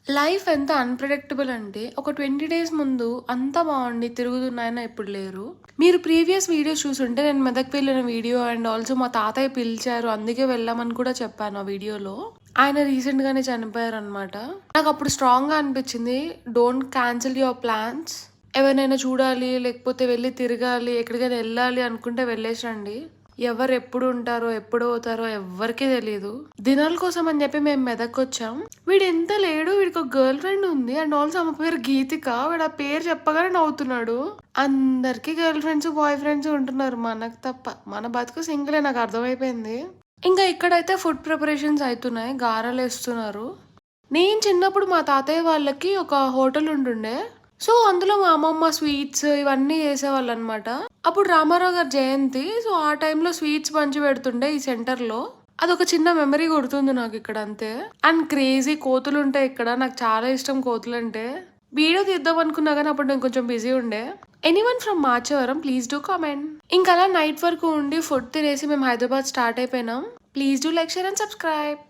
Life ఎంత unpredictable అంటే, ఒక 20 డేస్ ముందు అంతా బావుండి తిరుగుతున్నాయన ఇప్పుడు లేరు. మీరు ప్రీవియస్ వీడియోస్ చూసుంటే నేను మెదక్ వెళ్ళిన వీడియో అండ్ ఆల్సో మా తాతయ్య పిలిచారు. అందుకే వెళ్ళామని కూడా చెప్పాను ఆ వీడియోలో. ఆయన రీసెంట్‌గానే చనిపోయారనమాట. నాకప్పుడు స్ట్రాంగ్‌గా అనిపిచ్చింది. Don't cancel your plans. ఎవరినైనా చూడాలి, లేకపోతే వెళ్లి తిరగాలి, ఎక్కడికైనా ఎళ్ళాలి అనుకుంటే వెళ్ళేసండి. ఎవరెప్పుడు ఉంటారో, ఎప్పుడు పోతారో ఎవ్వరికీ తెలీదు. దినాల కోసం అని చెప్పి మేము మెదక్కొచ్చాం. వీడెంత లేడు, వీడికొక గర్ల్ ఫ్రెండ్ ఉంది. అండ్ ఆల్సో ఆమె పేరు గీతిక. వీడు ఆ పేరు చెప్పగానే నవ్వుతున్నాడు. అందరికి గర్ల్ ఫ్రెండ్స్, బాయ్ ఫ్రెండ్స్ ఉంటున్నారు. మనకు తప్ప. మన బతుకు సింగిలే నాకు అర్థమైపోయింది. ఇంకా ఇక్కడైతే ఫుడ్ ప్రిపరేషన్స్ అయితున్నాయి. గారెలేస్తున్నారు. నేను చిన్నప్పుడు మా తాతయ్య వాళ్ళకి ఒక హోటల్ ఉంటుండే. సో, అందులో మా అమ్మమ్మ స్వీట్స్ ఇవన్నీ చేసేవాళ్ళనమాట. అప్పుడు రామారావు గారి జయంతి. సో, ఆ టైంలో స్వీట్స్ పంచిపెడుతుండే ఈ సెంటర్‌లో. అదొక చిన్న మెమరీ గుర్తుంది నాకిక్కడ అంతే. అండ్ క్రేజీ కోతులుంటాయి ఇక్కడ. నాకు చాలా ఇష్టం కోతులంటే. వీడియో తీద్దాం అనుకున్నా గానీ అప్పుడు నేను కొంచెం బిజీ ఉండే. Anyone from Machavaram please do comment. ఇంకలా నైట్ వరకు ఉండి ఫుడ్ తినేసి మేము హైదరాబాద్ స్టార్ట్ అయిపోయినాం. Please do like, share and subscribe.